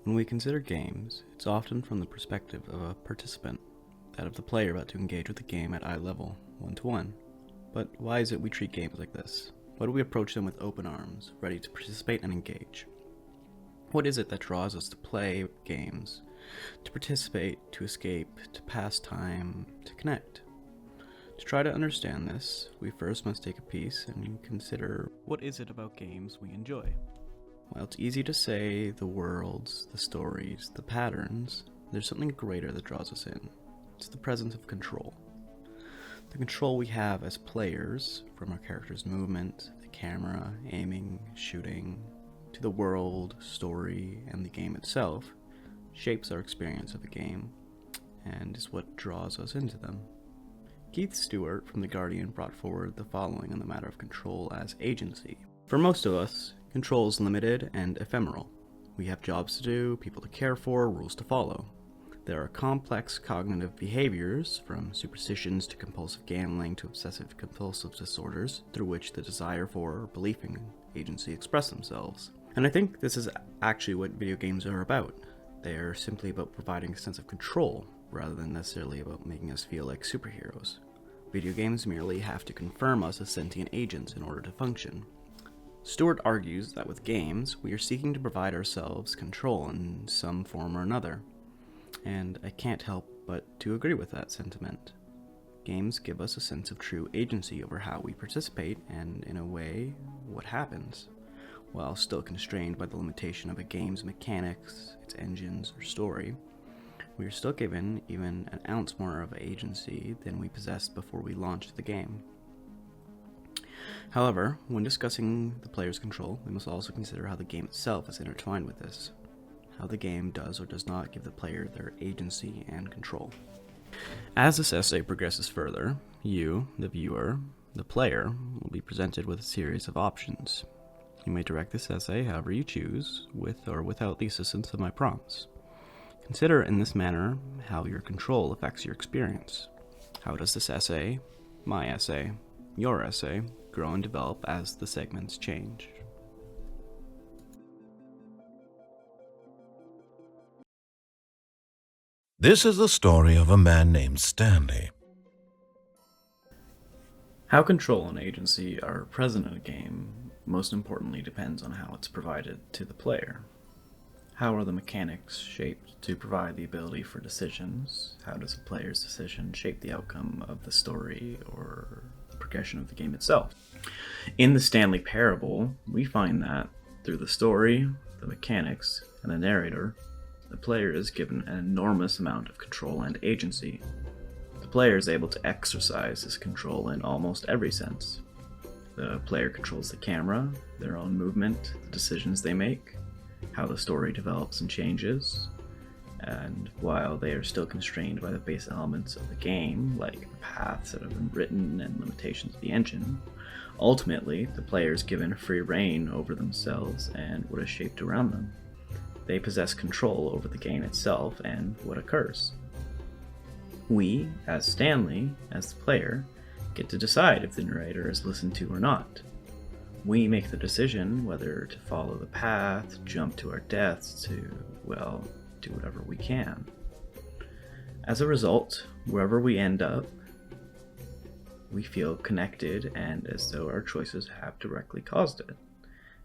When we consider games, it's often from the perspective of a participant, that of the player about to engage with the game at eye level, one-to-one. But why is it we treat games like this? Why do we approach them with open arms, ready to participate and engage? What is it that draws us to play games, to participate, to escape, to pass time, to connect? To try to understand this, we first must take a piece and consider what is it about games we enjoy? While it's easy to say the worlds, the stories, the patterns, there's something greater that draws us in. It's the presence of control. The control we have as players, from our character's movement, the camera, aiming, shooting, to the world, story, and the game itself, shapes our experience of a game, and is what draws us into them. Keith Stewart from The Guardian brought forward the following on the matter of control as agency. For most of us, control is limited and ephemeral. We have jobs to do, people to care for, rules to follow. There are complex cognitive behaviors, from superstitions to compulsive gambling to obsessive-compulsive disorders, through which the desire for or belief in agency express themselves. And I think this is actually what video games are about. They are simply about providing a sense of control, rather than necessarily about making us feel like superheroes. Video games merely have to confirm us as sentient agents in order to function. Stewart argues that with games, we are seeking to provide ourselves control in some form or another, and I can't help but to agree with that sentiment. Games give us a sense of true agency over how we participate and, in a way, what happens, while still constrained by the limitation of a game's mechanics, its engines, or story. We are still given even an ounce more of agency than we possessed before we launched the game. However, when discussing the player's control, we must also consider how the game itself is intertwined with this, how the game does or does not give the player their agency and control. As this essay progresses further, you, the viewer, the player, will be presented with a series of options. You may direct this essay however you choose, with or without the assistance of my prompts. Consider in this manner how your control affects your experience. How does this essay, my essay, your essay, grow and develop as the segments change? This is the story of a man named Stanley. How control and agency are present in a game most importantly depends on how it's provided to the player. How are the mechanics shaped to provide the ability for decisions? How does a player's decision shape the outcome of the story or progression of the game itself? In the Stanley Parable, we find that through the story, the mechanics, and the narrator, the player is given an enormous amount of control and agency. The player is able to exercise this control in almost every sense. The player controls the camera, their own movement, the decisions they make, how the story develops and changes, and while they are still constrained by the base elements of the game, like the paths that have been written and limitations of the engine, ultimately the player is given free reign over themselves and what is shaped around them. They possess control over the game itself and what occurs. We, as Stanley, as the player, get to decide if the narrator is listened to or not. We make the decision whether to follow the path, jump to our deaths, to, well, do whatever we can. As a result, wherever we end up, we feel connected and as though our choices have directly caused it.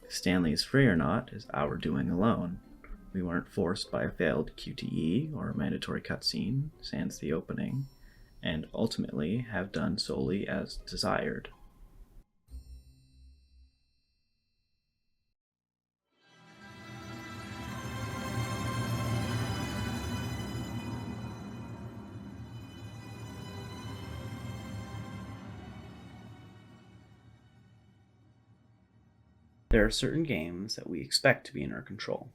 If Stanley is free or not is our doing alone. We weren't forced by a failed QTE or a mandatory cutscene, sans the opening, and ultimately have done solely as desired. There are certain games that we expect to be in our control.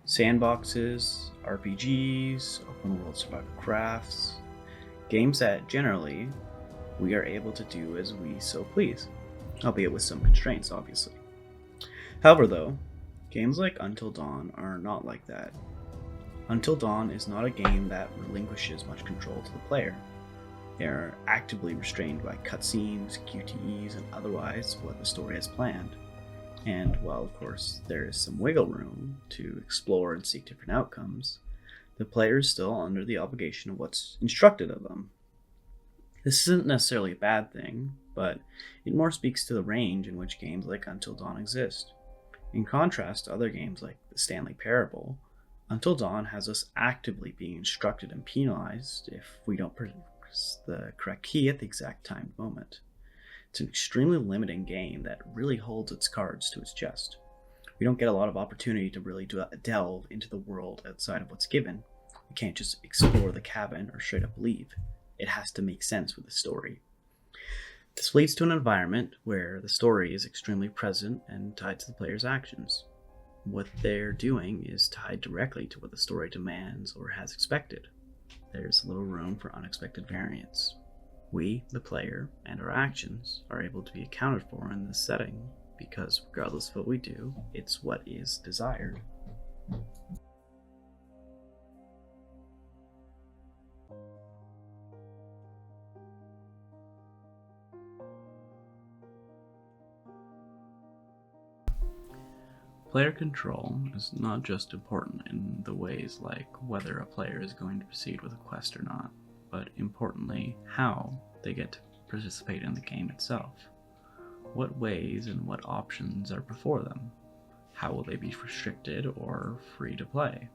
Sandboxes, RPGs, open world survival crafts, games that generally we are able to do as we so please, albeit with some constraints, obviously. However, though, games like Until Dawn are not like that. Until Dawn is not a game that relinquishes much control to the player. They are actively restrained by cutscenes, QTEs, and otherwise what the story has planned. And while, of course, there is some wiggle room to explore and seek different outcomes, the player is still under the obligation of what's instructed of them. This isn't necessarily a bad thing, but it more speaks to the range in which games like Until Dawn exist. In contrast to other games like the Stanley Parable, Until Dawn has us actively being instructed and penalized if we don't press the correct key at the exact timed moment. It's an extremely limiting game that really holds its cards to its chest. We don't get a lot of opportunity to really delve into the world outside of what's given. We can't just explore the cabin or straight up leave. It has to make sense with the story. This leads to an environment where the story is extremely present and tied to the player's actions. What they're doing is tied directly to what the story demands or has expected. There's little room for unexpected variance. We, the player, and our actions are able to be accounted for in this setting because regardless of what we do, it's what is desired. Player control is not just important in the ways like whether a player is going to proceed with a quest or not, but importantly, how they get to participate in the game itself. What ways and what options are before them? How will they be restricted or free to play?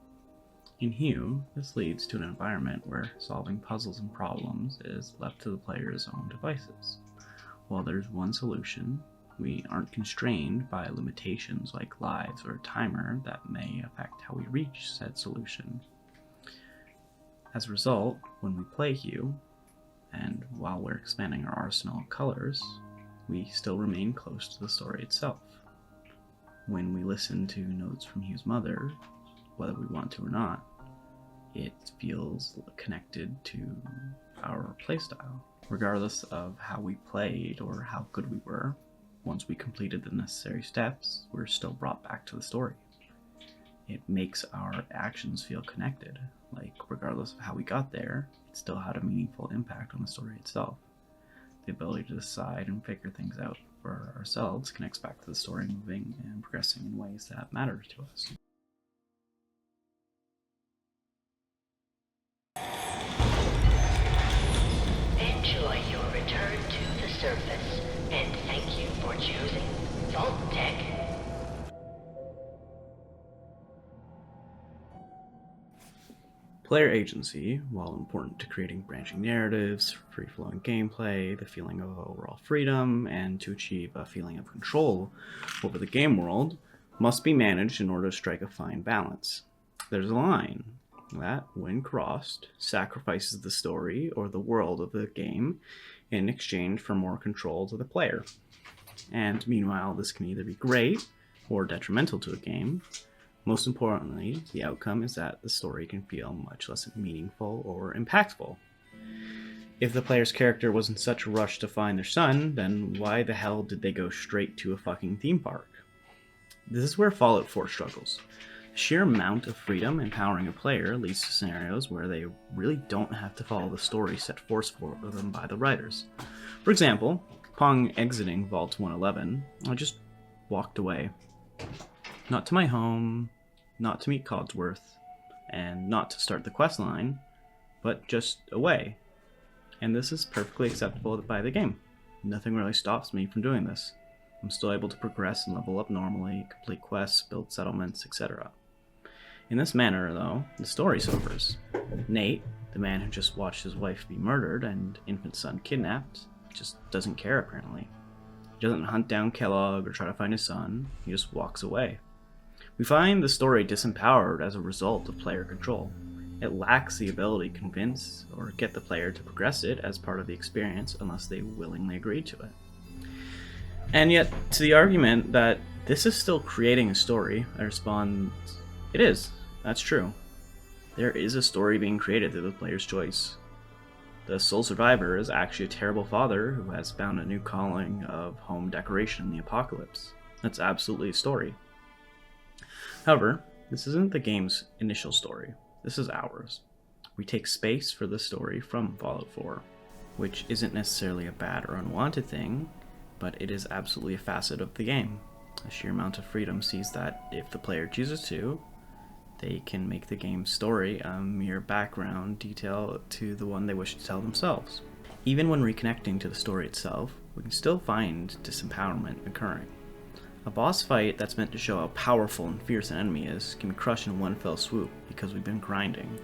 In Hue, this leads to an environment where solving puzzles and problems is left to the player's own devices. While there's one solution, we aren't constrained by limitations like lives or a timer that may affect how we reach said solution. As a result, when we play Hue, and while we're expanding our arsenal of colors, we still remain close to the story itself. When we listen to notes from Hue's mother, whether we want to or not, it feels connected to our playstyle. Regardless of how we played or how good we were, once we completed the necessary steps, we're still brought back to the story. It makes our actions feel connected, like regardless of how we got there, it still had a meaningful impact on the story itself. The ability to decide and figure things out for ourselves connects back to the story moving and progressing in ways that matter to us. Enjoy your return to the surface, and thank you for choosing Vault Tech. Player agency, while important to creating branching narratives, free-flowing gameplay, the feeling of overall freedom, and to achieve a feeling of control over the game world, must be managed in order to strike a fine balance. There's a line that, when crossed, sacrifices the story or the world of the game in exchange for more control to the player. And meanwhile, this can either be great or detrimental to a game. Most importantly, the outcome is that the story can feel much less meaningful or impactful. If the player's character was in such a rush to find their son, then why the hell did they go straight to a fucking theme park? This is where Fallout 4 struggles. The sheer amount of freedom empowering a player leads to scenarios where they really don't have to follow the story set forth for them by the writers. For example, upon exiting Vault 111, I just walked away. Not to my home, not to meet Codsworth, and not to start the quest line, but just away. And this is perfectly acceptable by the game. Nothing really stops me from doing this. I'm still able to progress and level up normally, complete quests, build settlements, etc. In this manner, though, the story suffers. Nate, the man who just watched his wife be murdered and infant son kidnapped, just doesn't care apparently. He doesn't hunt down Kellogg or try to find his son, he just walks away. We find the story disempowered as a result of player control. It lacks the ability to convince or get the player to progress it as part of the experience unless they willingly agree to it. And yet, to the argument that this is still creating a story, I respond, it is. That's true. There is a story being created through the player's choice. The sole survivor is actually a terrible father who has found a new calling of home decoration in the apocalypse. That's absolutely a story. However, this isn't the game's initial story. This is ours. We take space for the story from Fallout 4, which isn't necessarily a bad or unwanted thing, but it is absolutely a facet of the game. The sheer amount of freedom sees that if the player chooses to, they can make the game's story a mere background detail to the one they wish to tell themselves. Even when reconnecting to the story itself, we can still find disempowerment occurring. A boss fight that's meant to show how powerful and fierce an enemy is can be crushed in one fell swoop because we've been grinding.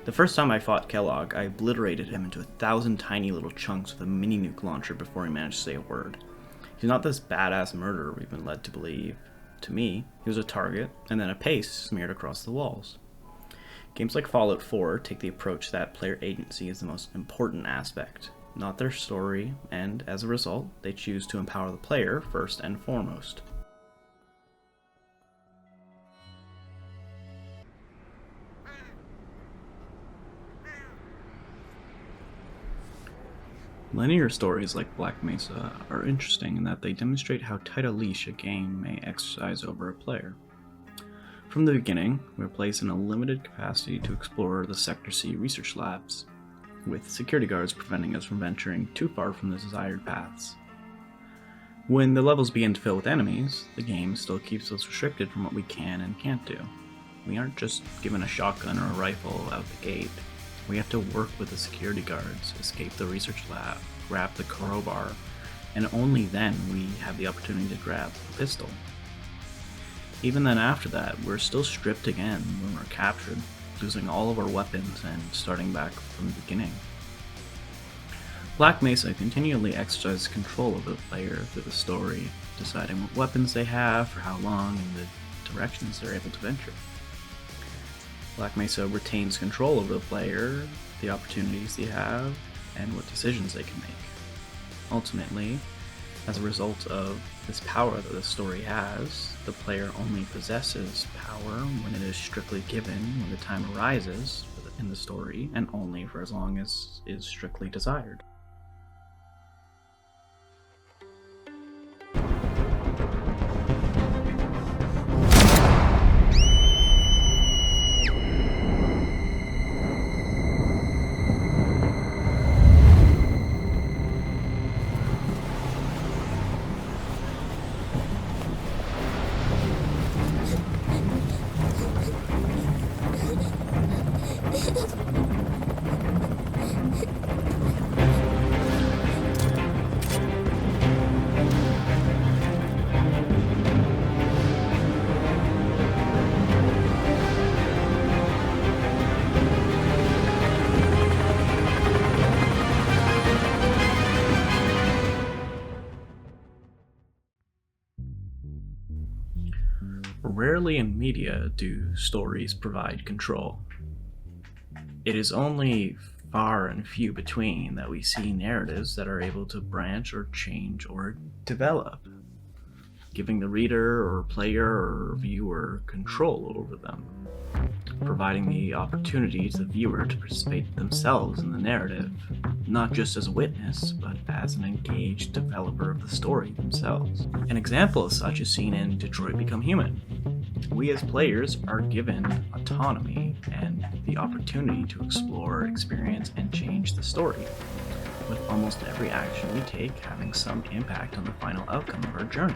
The first time I fought Kellogg, I obliterated him into 1,000 tiny little chunks with a mini nuke launcher before he managed to say a word. He's not this badass murderer we've been led to believe. To me, he was a target, and then a paste smeared across the walls. Games like Fallout 4 take the approach that player agency is the most important aspect, not their story, and as a result, they choose to empower the player first and foremost. Linear stories like Black Mesa are interesting in that they demonstrate how tight a leash a game may exercise over a player. From the beginning, we're placed in a limited capacity to explore the Sector C research labs, with security guards preventing us from venturing too far from the desired paths. When the levels begin to fill with enemies, the game still keeps us restricted from what we can and can't do. We aren't just given a shotgun or a rifle out the gate. We have to work with the security guards, escape the research lab, grab the crowbar, and only then we have the opportunity to grab the pistol. Even then after that, we're still stripped again when we're captured, losing all of our weapons and starting back from the beginning. Black Mesa continually exercises control over the player through the story, deciding what weapons they have, for how long, and the directions they're able to venture. Black Mesa retains control over the player, the opportunities they have, and what decisions they can make. Ultimately, as a result of this power that the story has, the player only possesses power when it is strictly given when the time arises in the story, and only for as long as is strictly desired. Rarely in media do stories provide control. It is only far and few between that we see narratives that are able to branch or change or develop, giving the reader or player or viewer control over them, providing the opportunity to the viewer to participate themselves in the narrative, not just as a witness, but as an engaged developer of the story themselves. An example of such is seen in Detroit Become Human. We as players are given autonomy and the opportunity to explore, experience, and change the story, with almost every action we take having some impact on the final outcome of our journey.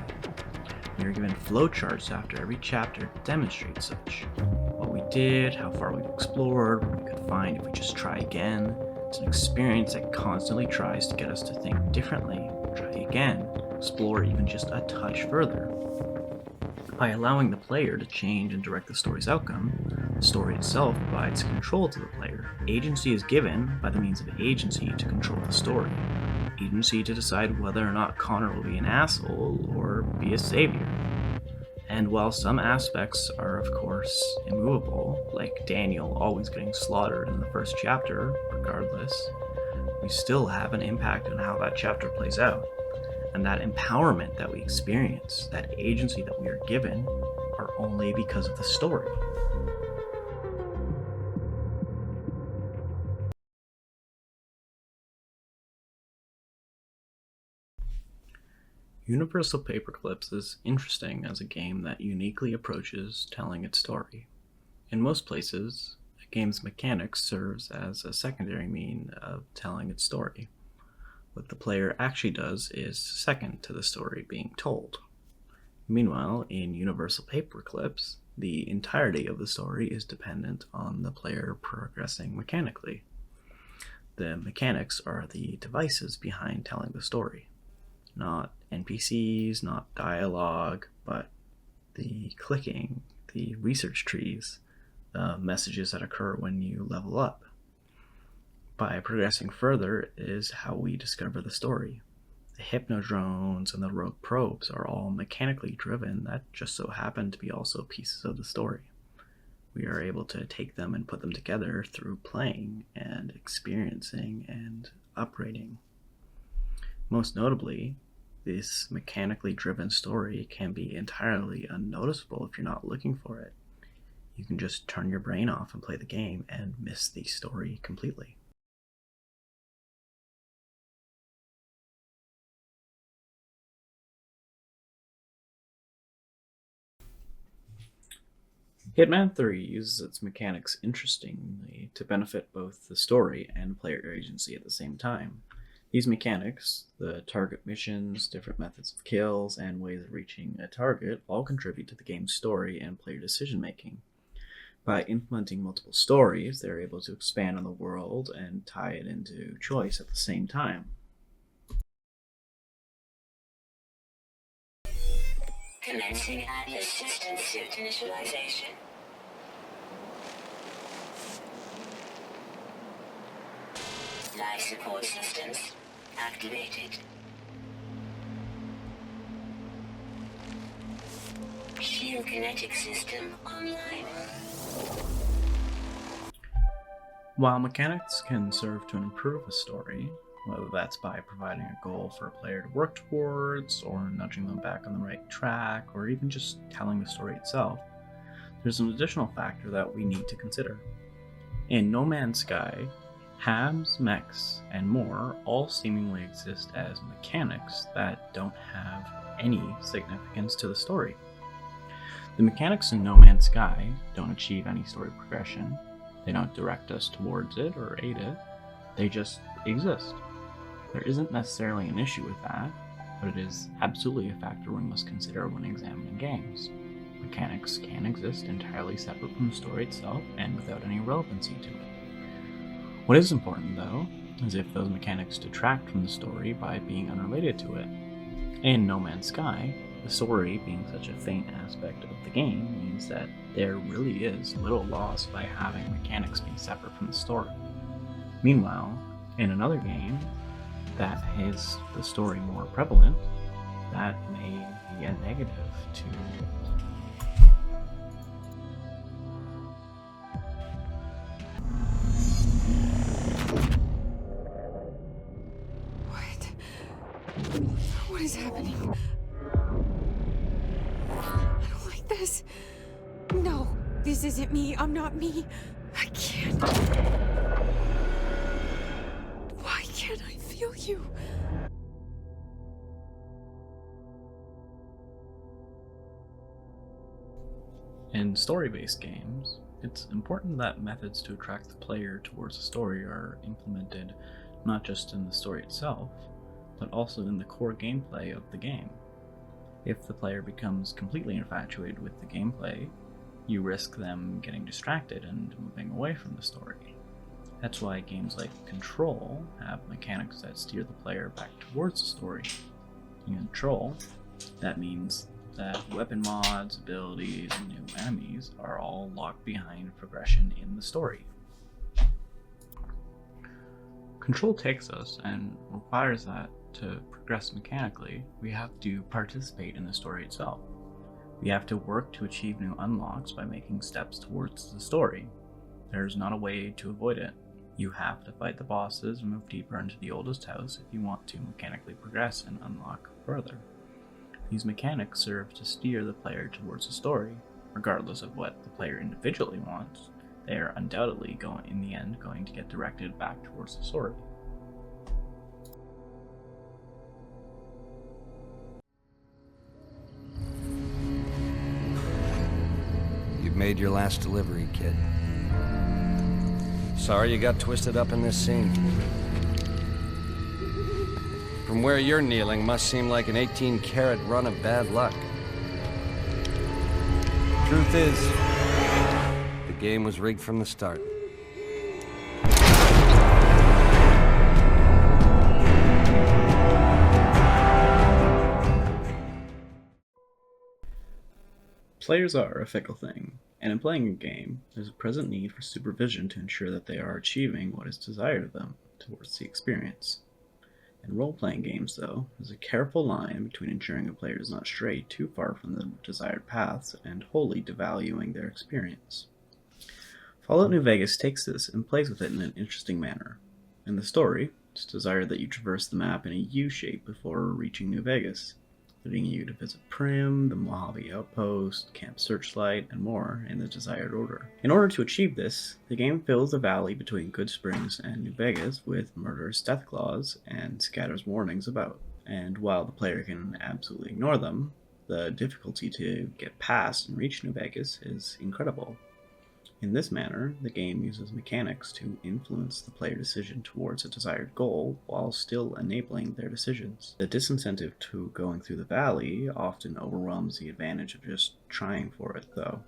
We are given flowcharts after every chapter to demonstrate such. What we did, how far we've explored, what we could find if we just try again. It's an experience that constantly tries to get us to think differently, try again, explore even just a touch further. By allowing the player to change and direct the story's outcome, the story itself provides control to the player. Agency is given by the means of agency to control the story. Agency to decide whether or not Connor will be an asshole or be a savior. And while some aspects are of course immovable, like Daniel always getting slaughtered in the first chapter, regardless, we still have an impact on how that chapter plays out. And that empowerment that we experience, that agency that we are given, are only because of the story. Universal Paperclips is interesting as a game that uniquely approaches telling its story. In most places, a game's mechanics serves as a secondary mean of telling its story. What the player actually does is second to the story being told. Meanwhile, in Universal Paperclips, the entirety of the story is dependent on the player progressing mechanically. The mechanics are the devices behind telling the story. Not NPCs, not dialogue, but the clicking, the research trees, the messages that occur when you level up. By progressing further is how we discover the story. The hypnodrones and the rogue probes are all mechanically driven that just so happen to be also pieces of the story. We are able to take them and put them together through playing and experiencing and upgrading. Most notably, this mechanically driven story can be entirely unnoticeable if you're not looking for it. You can just turn your brain off and play the game and miss the story completely. Hitman 3 uses its mechanics interestingly to benefit both the story and player agency at the same time. These mechanics, the target missions, different methods of kills, and ways of reaching a target, all contribute to the game's story and player decision making. By implementing multiple stories, they're able to expand on the world and tie it into choice at the same time. Commencing Atlas System Suit Initialization. Life support systems activated. Shield kinetic system online. While mechanics can serve to improve a story, whether that's by providing a goal for a player to work towards, or nudging them back on the right track, or even just telling the story itself, there's an additional factor that we need to consider. In No Man's Sky, HABs, mechs, and more all seemingly exist as mechanics that don't have any significance to the story. The mechanics in No Man's Sky don't achieve any story progression, they don't direct us towards it or aid it, they just exist. There isn't necessarily an issue with that, but it is absolutely a factor we must consider when examining games. Mechanics can exist entirely separate from the story itself and without any relevancy to it. What is important, though, is if those mechanics detract from the story by being unrelated to it. In No Man's Sky, the story being such a faint aspect of the game means that there really is little loss by having mechanics being separate from the story. Meanwhile, in another game that has the story more prevalent, that may be a negative to What is happening? I don't like this. No, this isn't me. I'm not me. I can't. Why can't I feel you? In story-based games, it's important that methods to attract the player towards the story are implemented not just in the story itself, but also in the core gameplay of the game. If the player becomes completely infatuated with the gameplay, you risk them getting distracted and moving away from the story. That's why games like Control have mechanics that steer the player back towards the story. In Control, that means that weapon mods, abilities, and new enemies are all locked behind progression in the story. Control takes us and requires that to progress mechanically, we have to participate in the story itself. We have to work to achieve new unlocks by making steps towards the story. There's not a way to avoid it. You have to fight the bosses and move deeper into the oldest house if you want to mechanically progress and unlock further. These mechanics serve to steer the player towards the story. Regardless of what the player individually wants, they are undoubtedly in the end going to get directed back towards the story. You've made your last delivery, kid. Sorry you got twisted up in this scene. From where you're kneeling must seem like an 18-carat run of bad luck. Truth is, the game was rigged from the start. Players are a fickle thing, and in playing a game, there's a present need for supervision to ensure that they are achieving what is desired of them towards the experience. In role-playing games, though, there's a careful line between ensuring a player does not stray too far from the desired paths and wholly devaluing their experience. Fallout New Vegas takes this and plays with it in an interesting manner. In the story, it's desired that you traverse the map in a U-shape before reaching New Vegas, leading you to visit Prim, the Mojave Outpost, Camp Searchlight, and more in the desired order. In order to achieve this, the game fills the valley between Good Springs and New Vegas with murderous deathclaws and scatters warnings about. And while the player can absolutely ignore them, the difficulty to get past and reach New Vegas is incredible. In this manner, the game uses mechanics to influence the player decision towards a desired goal while still enabling their decisions. The disincentive to going through the valley often overwhelms the advantage of just trying for it, though.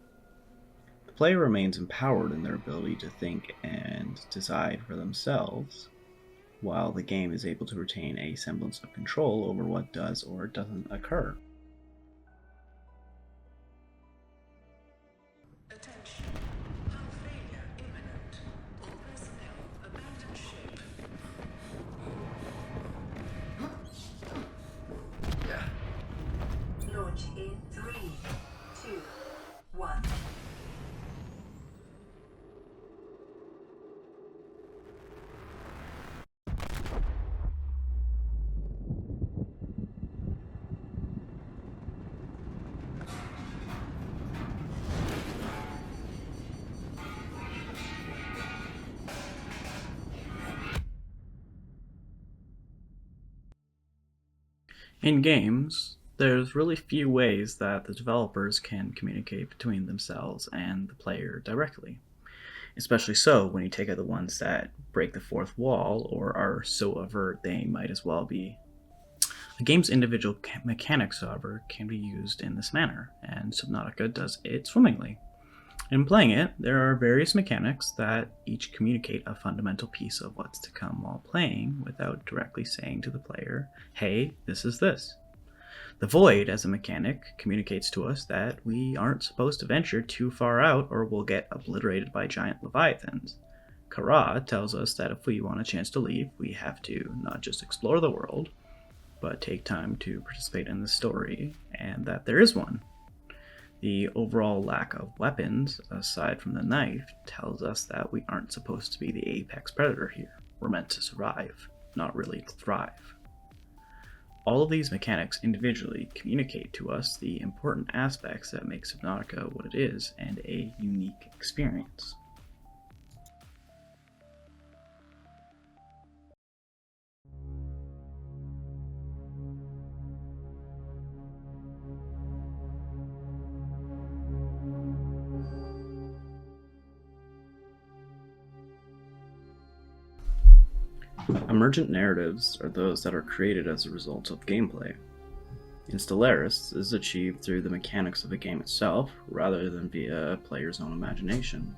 The player remains empowered in their ability to think and decide for themselves, while the game is able to retain a semblance of control over what does or doesn't occur. Launch in 3, 2, 1. In games, there's really few ways that the developers can communicate between themselves and the player directly. Especially so when you take out the ones that break the fourth wall or are so overt they might as well be. A game's individual mechanics, however, can be used in this manner, and Subnautica does it swimmingly. In playing it, there are various mechanics that each communicate a fundamental piece of what's to come while playing without directly saying to the player, hey, this is this. The void, as a mechanic, communicates to us that we aren't supposed to venture too far out or we'll get obliterated by giant leviathans. Kara tells us that if we want a chance to leave, we have to not just explore the world, but take time to participate in the story, and that there is one. The overall lack of weapons, aside from the knife, tells us that we aren't supposed to be the apex predator here. We're meant to survive, not really thrive. All of these mechanics individually communicate to us the important aspects that make Subnautica what it is and a unique experience. Emergent narratives are those that are created as a result of gameplay. In Stellaris, this is achieved through the mechanics of the game itself, rather than via a player's own imagination.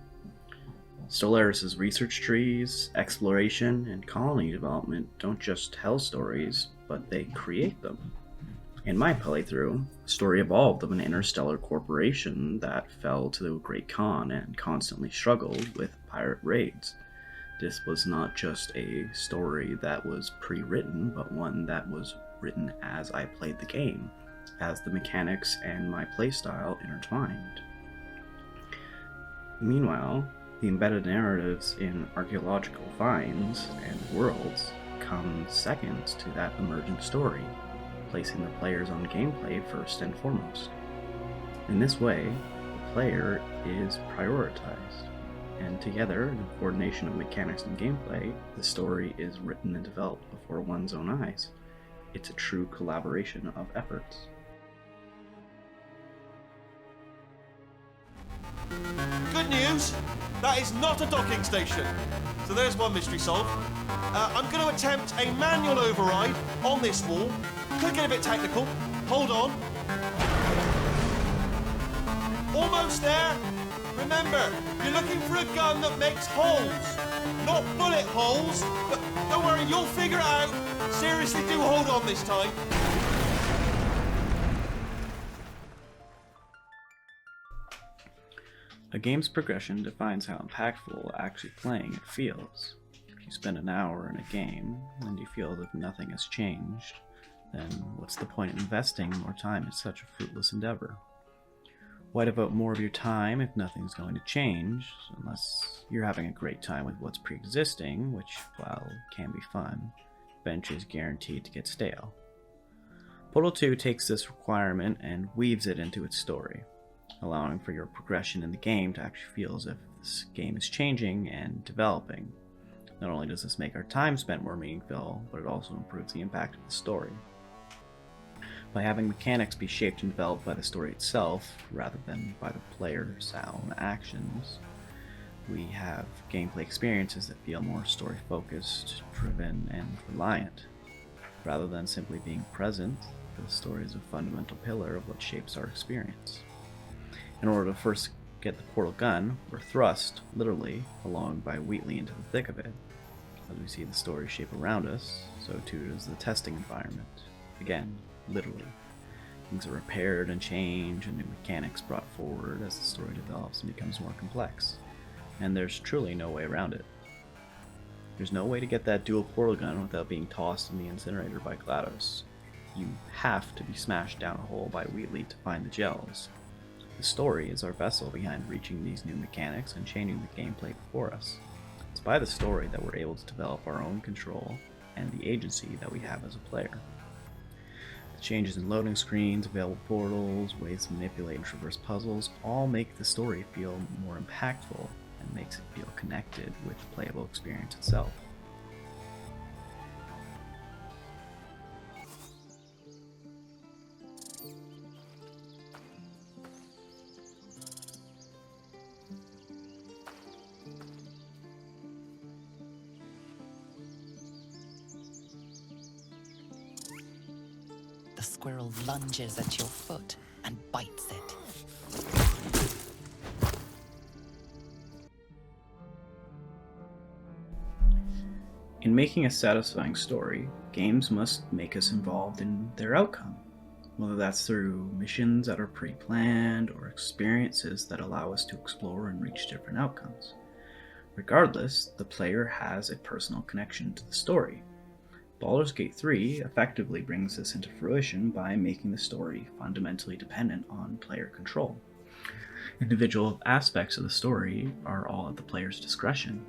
Stellaris' research trees, exploration, and colony development don't just tell stories, but they create them. In my playthrough, the story evolved of an interstellar corporation that fell to the Great Khan and constantly struggled with pirate raids. This was not just a story that was pre-written, but one that was written as I played the game, as the mechanics and my playstyle intertwined. Meanwhile, the embedded narratives in archaeological finds and worlds come second to that emergent story, placing the player's own gameplay first and foremost. In this way, the player is prioritized, and together, in coordination of mechanics and gameplay, the story is written and developed before one's own eyes. It's a true collaboration of efforts. Good news! That is not a docking station. So there's one mystery solved. I'm going to attempt a manual override on this wall. Could get a bit technical. Hold on. Almost there. Remember, you're looking for a gun that makes holes, not bullet holes. But don't worry, you'll figure it out. Seriously, do hold on this time. A game's progression defines how impactful actually playing it feels. If you spend an hour in a game and you feel that nothing has changed, then what's the point in investing more time in such a fruitless endeavor? Why devote more of your time if nothing's going to change, unless you're having a great time with what's pre-existing, which, while can be fun, eventually is guaranteed to get stale. Portal 2 takes this requirement and weaves it into its story, allowing for your progression in the game to actually feel as if this game is changing and developing. Not only does this make our time spent more meaningful, but it also improves the impact of the story. By having mechanics be shaped and developed by the story itself, rather than by the player's own actions, we have gameplay experiences that feel more story-focused, driven, and reliant. Rather than simply being present, the story is a fundamental pillar of what shapes our experience. In order to first get the portal gun, we're thrust, literally, along by Wheatley into the thick of it. As we see the story shape around us, so too does the testing environment. Again, literally. Things are repaired and changed, and new mechanics brought forward as the story develops and becomes more complex. And there's truly no way around it. There's no way to get that dual portal gun without being tossed in the incinerator by GLaDOS. You have to be smashed down a hole by Wheatley to find the gels. The story is our vessel behind reaching these new mechanics and changing the gameplay before us. It's by the story that we're able to develop our own control and the agency that we have as a player. The changes in loading screens, available portals, ways to manipulate and traverse puzzles all make the story feel more impactful and makes it feel connected with the playable experience itself. The squirrel lunges at your foot and bites it. In making a satisfying story, games must make us involved in their outcome, whether that's through missions that are pre-planned or experiences that allow us to explore and reach different outcomes. Regardless, the player has a personal connection to the story. Baldur's Gate 3 effectively brings this into fruition by making the story fundamentally dependent on player control. Individual aspects of the story are all at the player's discretion.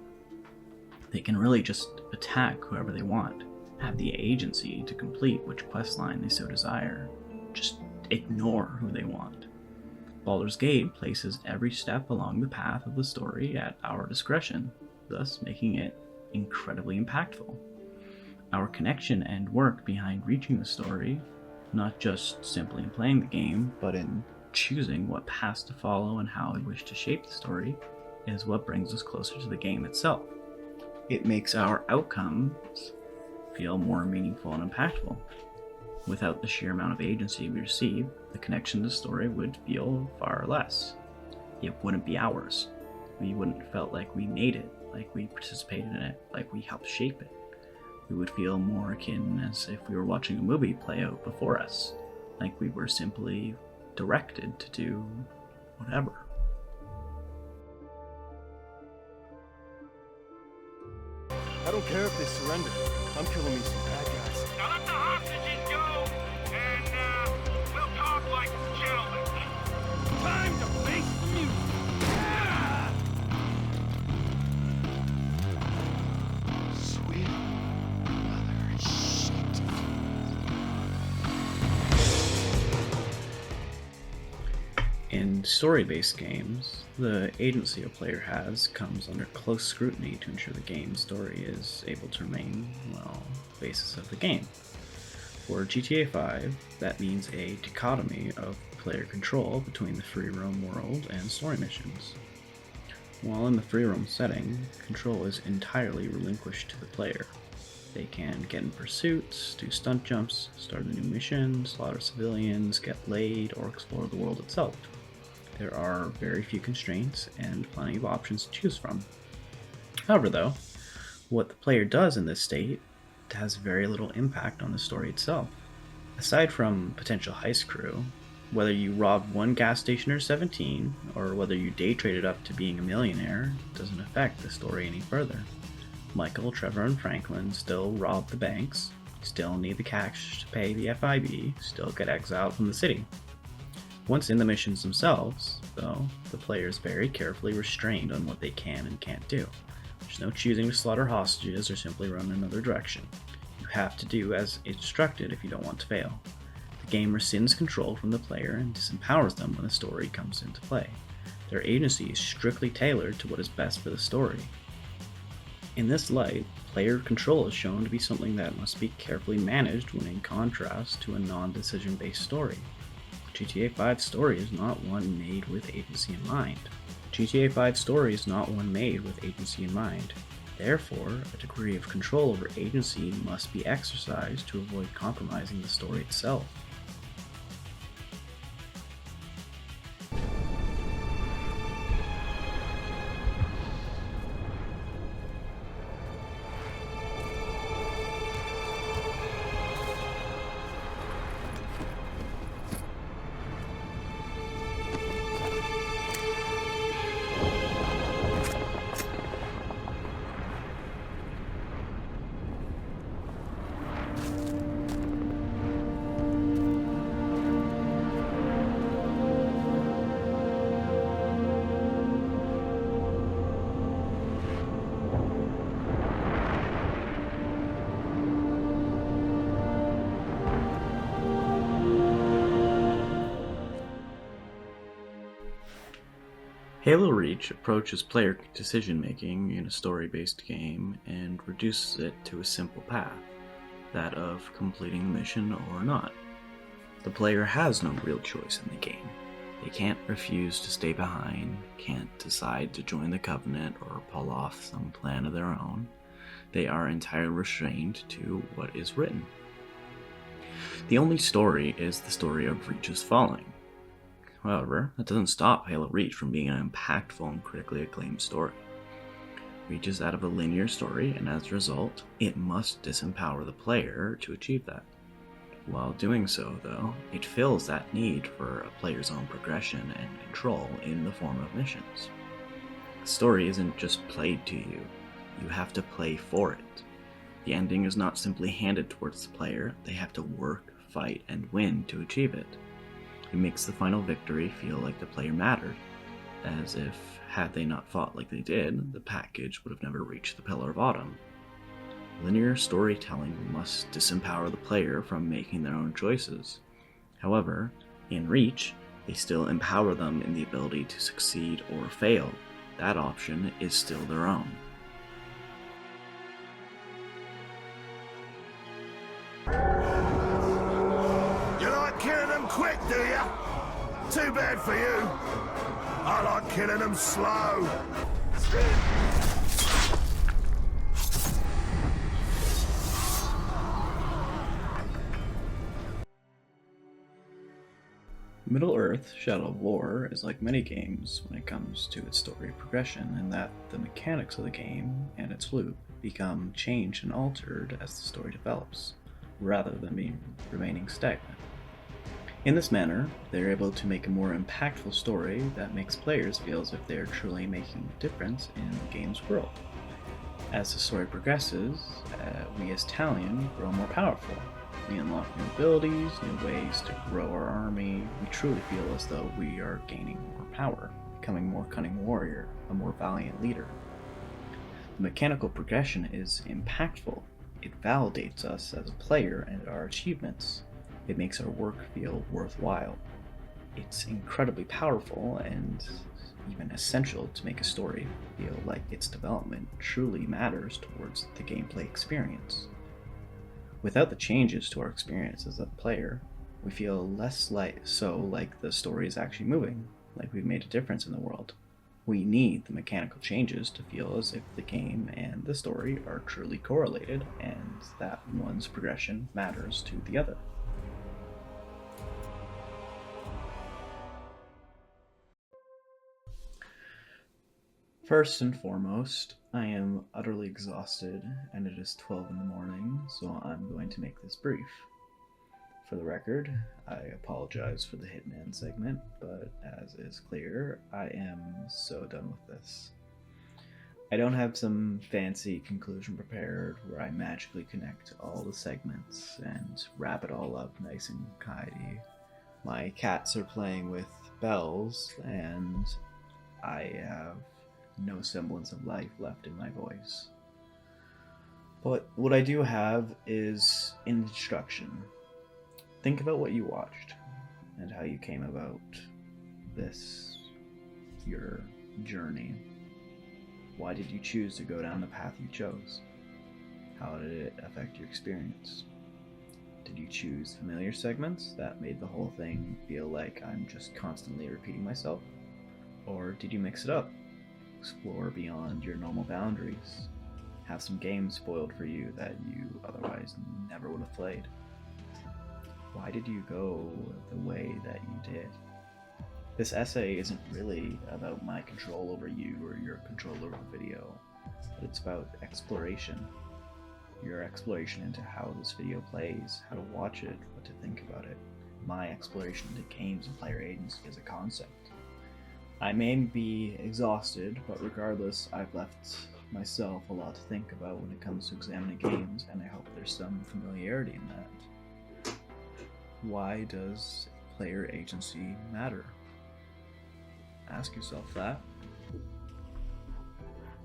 They can really just attack whoever they want, have the agency to complete which questline they so desire, just ignore who they want. Baldur's Gate places every step along the path of the story at our discretion, thus making it incredibly impactful. Our connection and work behind reaching the story, not just simply in playing the game, but in choosing what paths to follow and how we wish to shape the story, is what brings us closer to the game itself. It makes our outcomes feel more meaningful and impactful. Without the sheer amount of agency we receive, the connection to the story would feel far less. It wouldn't be ours. We wouldn't have felt like we made it, like we participated in it, like we helped shape it. We would feel more akin as if we were watching a movie play out before us, like we were simply directed to do whatever. I don't care if they surrender. I'm killing me some bad guys. Now let the hostages go, and we'll talk like gentlemen. Time to face the music. Sweet mother shit. In story-based games, the agency a player has comes under close scrutiny to ensure the game's story is able to remain, well, the basis of the game. For GTA 5, that means a dichotomy of player control between the free roam world and story missions. While in the free roam setting, control is entirely relinquished to the player. They can get in pursuits, do stunt jumps, start a new mission, slaughter civilians, get laid, or explore the world itself. There are very few constraints and plenty of options to choose from. However, though, what the player does in this state has very little impact on the story itself. Aside from potential heist crew, whether you robbed one gas station or 17, or whether you day traded up to being a millionaire, doesn't affect the story any further. Michael, Trevor, and Franklin still rob the banks, still need the cash to pay the FIB, still get exiled from the city. Once in the missions themselves, though, the player is very carefully restrained on what they can and can't do. There's no choosing to slaughter hostages or simply run another direction. You have to do as instructed if you don't want to fail. The game rescinds control from the player and disempowers them when the story comes into play. Their agency is strictly tailored to what is best for the story. In this light, player control is shown to be something that must be carefully managed when in contrast to a non-decision based story. GTA 5's story is not one made with agency in mind. GTA 5's story is not one made with agency in mind. Therefore, a degree of control over agency must be exercised to avoid compromising the story itself. Halo Reach approaches player decision-making in a story-based game and reduces it to a simple path, that of completing the mission or not. The player has no real choice in the game. They can't refuse to stay behind, can't decide to join the Covenant or pull off some plan of their own. They are entirely restrained to what is written. The only story is the story of Reach's falling. However, that doesn't stop Halo Reach from being an impactful and critically acclaimed story. Reach is out of a linear story, and as a result, it must disempower the player to achieve that. While doing so, though, it fills that need for a player's own progression and control in the form of missions. The story isn't just played to you, you have to play for it. The ending is not simply handed towards the player, they have to work, fight, and win to achieve it. It makes the final victory feel like the player mattered, as if, had they not fought like they did, the package would have never reached the Pillar of Autumn. Linear storytelling must disempower the player from making their own choices. However, in Reach, they still empower them in the ability to succeed or fail. That option is still their own. Killing them quick, do ya? Too bad for you. I like killing them slow. Middle-earth: Shadow of War is like many games when it comes to its story progression, in that the mechanics of the game and its loop become changed and altered as the story develops, rather than remaining stagnant. In this manner, they're able to make a more impactful story that makes players feel as if they're truly making a difference in the game's world. As the story progresses, we as Talion grow more powerful. We unlock new abilities, new ways to grow our army. We truly feel as though we are gaining more power, becoming a more cunning warrior, a more valiant leader. The mechanical progression is impactful. It validates us as a player and our achievements. It makes our work feel worthwhile. It's incredibly powerful and even essential to make a story feel like its development truly matters towards the gameplay experience. Without the changes to our experience as a player, we feel less like the story is actually moving, like we've made a difference in the world. We need the mechanical changes to feel as if the game and the story are truly correlated and that one's progression matters to the other. First and foremost, I am utterly exhausted and it is 12 in the morning, so I'm going to make this brief. For the record, I apologize for the Hitman segment, but as is clear, I am so done with this. I don't have some fancy conclusion prepared where I magically connect all the segments and wrap it all up nice and tidy. My cats are playing with bells, and I have no semblance of life left in my voice. But what I do have is instruction. Think about what you watched and how you came about this, your journey. Why did you choose to go down the path you chose? How did it affect your experience? Did you choose familiar segments that made the whole thing feel like I'm just constantly repeating myself? Or did you mix it up? Explore beyond your normal boundaries? Have some games spoiled for you that you otherwise never would have played? Why did you go the way that you did? This essay isn't really about my control over you or your control over the video, but it's about exploration. Your exploration into how this video plays, how to watch it, what to think about it. My exploration into games and player agency as a concept. I may be exhausted, but regardless, I've left myself a lot to think about when it comes to examining games, and I hope there's some familiarity in that. Why does player agency matter? Ask yourself that,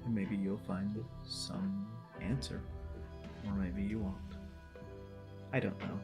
and maybe you'll find some answer, or maybe you won't. I don't know.